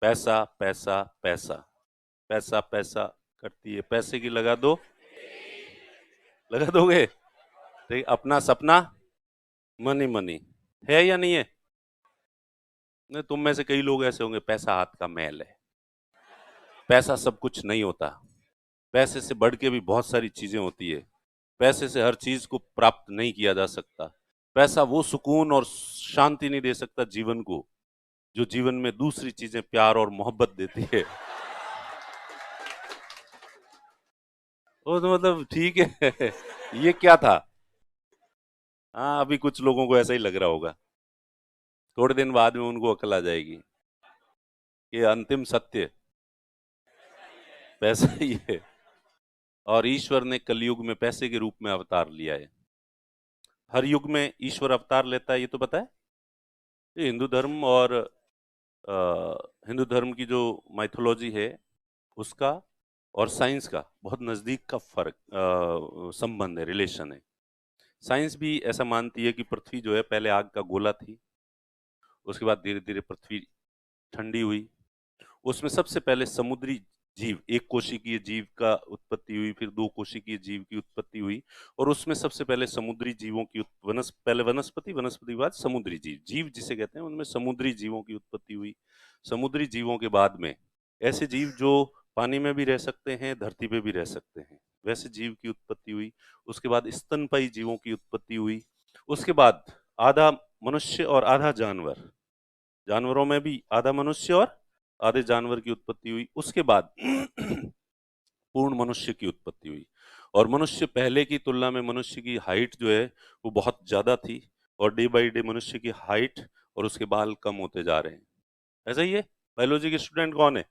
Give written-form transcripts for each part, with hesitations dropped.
पैसा पैसा पैसा, पैसा पैसा करती है, पैसे की लगा दो, लगा दोगे? ठीक, अपना सपना मनी मनी, है या नहीं है? नहीं, तुम में से कई लोग ऐसे होंगे, पैसा हाथ का मैल है, पैसा सब कुछ नहीं होता, पैसे से बढ़ के भी बहुत सारी चीजें होती है, पैसे से हर चीज को प्राप्त नहीं किया जा सकता, पैसा वो सुकून और शांति नहीं दे सकता जीवन को जो जीवन में दूसरी चीजें प्यार और मोहब्बत देती है। वो तो मतलब ठीक है। ये क्या था? हाँ, अभी कुछ लोगों को ऐसा ही लग रहा होगा, थोड़े दिन बाद में उनको अकल आ जाएगी कि अंतिम सत्य पैसा ही है, और ईश्वर ने कलयुग में पैसे के रूप में अवतार लिया है। हर युग में ईश्वर अवतार लेता है, ये तो पता है। ये हिंदू धर्म और हिंदू धर्म की जो माइथोलॉजी है उसका और साइंस का बहुत नजदीक का फर्क संबंध है, रिलेशन है। साइंस भी ऐसा मानती है कि पृथ्वी जो है पहले आग का गोला थी, उसके बाद धीरे धीरे पृथ्वी ठंडी हुई, उसमें सबसे पहले समुद्री जीव, एक कोशिकीय जीव का उत्पत्ति हुई, फिर दो कोशिकीय जीव की उत्पत्ति हुई, और उसमें सबसे पहले समुद्री जीवों की पहले वनस्पति, वनस्पति के बाद समुद्री जीव, जीव जिसे कहते हैं उनमें समुद्री जीवों की उत्पत्ति हुई। समुद्री जीवों के बाद में ऐसे जीव जो पानी में भी रह सकते हैं, धरती पे भी रह सकते हैं, वैसे जीव की उत्पत्ति हुई। उसके बाद स्तनपायी जीवों की उत्पत्ति हुई। उसके बाद आधा मनुष्य और आधा जानवर, जानवरों में भी आधा मनुष्य और आधे जानवर की उत्पत्ति हुई। उसके बाद पूर्ण मनुष्य की उत्पत्ति हुई, और मनुष्य पहले की तुलना में मनुष्य की हाइट जो है वो बहुत ज्यादा थी, और डे बाई डे मनुष्य की हाइट और उसके बाल कम होते जा रहे हैं। ऐसा ही है? बायोलॉजी के स्टूडेंट कौन है?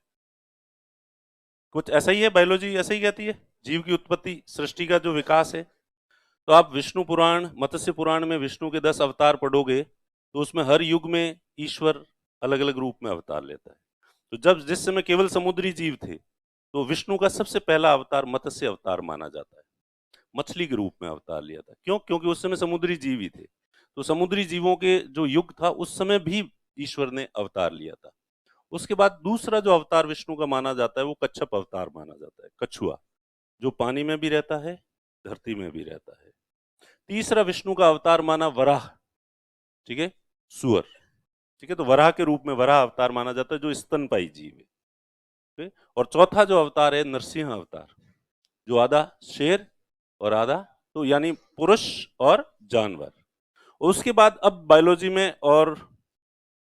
कुछ ऐसा ही है, बायोलॉजी ऐसा ही कहती है, जीव की उत्पत्ति, सृष्टि का जो विकास है। तो आप विष्णु पुराण, मत्स्य पुराण में विष्णु के 10 अवतार पढ़ोगे तो उसमें हर युग में ईश्वर अलग अलग रूप में अवतार लेता है। तो जब जिस समय केवल समुद्री जीव थे तो विष्णु का सबसे पहला अवतार मत्स्य अवतार माना जाता है, मछली के रूप में अवतार लिया था। क्यों? क्योंकि उस समय समुद्री जीव ही थे, तो समुद्री जीवों के जो युग था उस समय भी ईश्वर ने अवतार लिया था। उसके बाद दूसरा जो अवतार विष्णु का माना जाता है वो कच्छप अवतार माना जाता है, कछुआ, जो पानी में भी रहता है, धरती में भी रहता है। तीसरा विष्णु का अवतार माना वराह, ठीक है, सुअर, ठीक है, तो वराह के रूप में वराह अवतार माना जाता है जो स्तनपायी जीव है, ठीक है? और चौथा जो अवतार है नरसिंह अवतार, जो आधा शेर और आधा, तो यानी पुरुष और जानवर। उसके बाद अब बायोलॉजी में और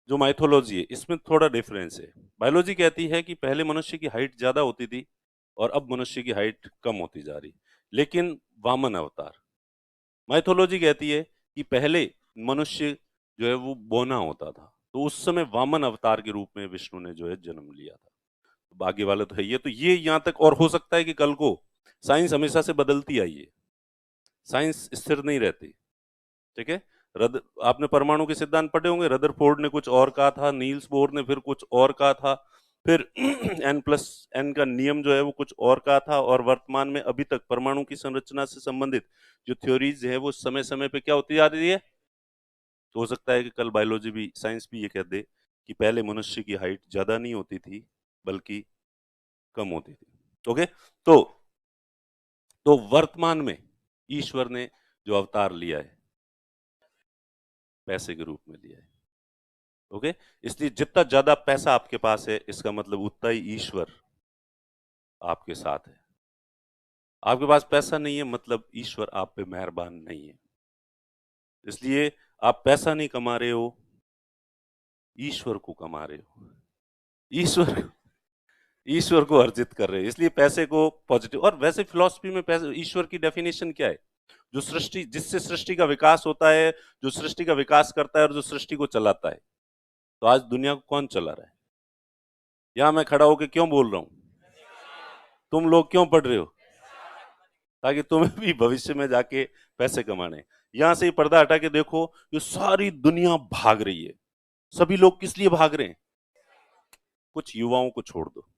जो माइथोलॉजी है इसमें थोड़ा डिफरेंस है। बायोलॉजी कहती है कि पहले मनुष्य की हाइट ज्यादा होती थी और अब मनुष्य की हाइट कम होती जा रही, लेकिन वामन अवतार। माइथोलॉजी कहती है कि पहले मनुष्य जो है वो बौना होता था, तो उस समय वामन अवतार के रूप में विष्णु ने जो है जन्म लिया था। तो भाग्य वाला तो है ये, तो ये यहाँ तक, और हो सकता है कि कल को साइंस हमेशा से बदलती आई है, साइंस स्थिर नहीं रहती, ठीक है। रद आपने परमाणु के सिद्धांत पढ़े होंगे, रदरफोर्ड ने कुछ और कहा था, नील्स बोर ने फिर कुछ और कहा था, फिर N+N का नियम जो है वो कुछ और कहा था, और वर्तमान में अभी तक परमाणु की संरचना से संबंधित जो थ्योरीज है वो समय समय पे क्या होती जा रही है। तो हो सकता है कि कल बायोलॉजी भी, साइंस भी ये कह दे कि पहले मनुष्य की हाइट ज्यादा नहीं होती थी बल्कि कम होती थी। ओके, तो वर्तमान में ईश्वर ने जो अवतार लिया है पैसे के रूप में लिया है। ओके, इसलिए जितना ज्यादा पैसा आपके पास है इसका मतलब उतना ही ईश्वर आपके साथ है। आपके पास पैसा नहीं है मतलब ईश्वर आप पे मेहरबान नहीं है। इसलिए आप पैसा नहीं कमा रहे हो, ईश्वर को कमा रहे हो, ईश्वर ईश्वर को अर्जित कर रहे हैं। इसलिए पैसे को पॉजिटिव, और वैसे फिलॉसफी में पैसे, ईश्वर की डेफिनेशन क्या है? जो सृष्टि, जिससे सृष्टि का विकास होता है, जो सृष्टि का विकास करता है और जो सृष्टि को चलाता है। तो आज दुनिया को कौन चला रहा है? यहां मैं खड़ा होकर क्यों बोल रहा हूं? तुम लोग क्यों पढ़ रहे हो? ताकि तुम्हें भी भविष्य में जाके पैसे कमाने। यहां से ही पर्दा हटा के देखो, ये सारी दुनिया भाग रही है। सभी लोग किस लिए भाग रहे हैं? कुछ युवाओं को छोड़ दो,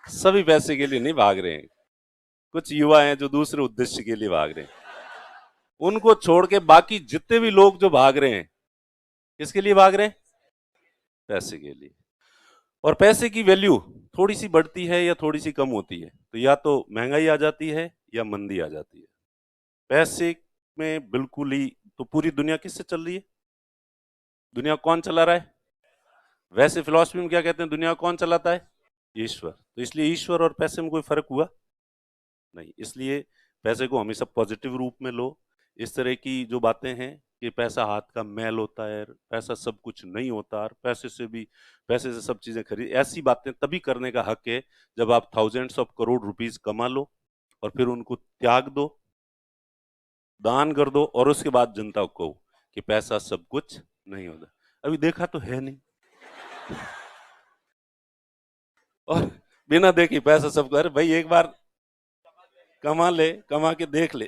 सभी पैसे के लिए नहीं भाग रहे हैं। कुछ युवा हैं जो दूसरे उद्देश्य के लिए भाग रहे हैं, उनको छोड़ के बाकी जितने भी लोग जो भाग रहे हैं किसके लिए भाग रहे हैं? पैसे के लिए। और पैसे की वैल्यू थोड़ी सी बढ़ती है या थोड़ी सी कम होती है तो या तो महंगाई आ जाती है या मंदी आ जाती है। पैसे में बिल्कुल ही, तो पूरी दुनिया किससे चल रही है? दुनिया कौन चला रहा है? वैसे फिलॉसफी में क्या कहते हैं, दुनिया कौन चलाता है? ईश्वर। तो इसलिए ईश्वर और पैसे में कोई फर्क हुआ नहीं। इसलिए पैसे को हमेशा पॉजिटिव रूप में लो। इस तरह की जो बातें हैं कि पैसा हाथ का मैल होता है, पैसा सब कुछ नहीं होता, और पैसे से सब चीजें खरीद, ऐसी बातें तभी करने का हक है जब आप थाउजेंड्स ऑफ करोड़ रुपीस कमा लो और फिर उनको त्याग दो, दान कर दो, और उसके बाद जनता को कहो कि पैसा सब कुछ नहीं होता। अभी देखा तो है नहीं, और बिना देखे पैसा सब, अरे भाई एक बार कमा ले, कमा के देख ले।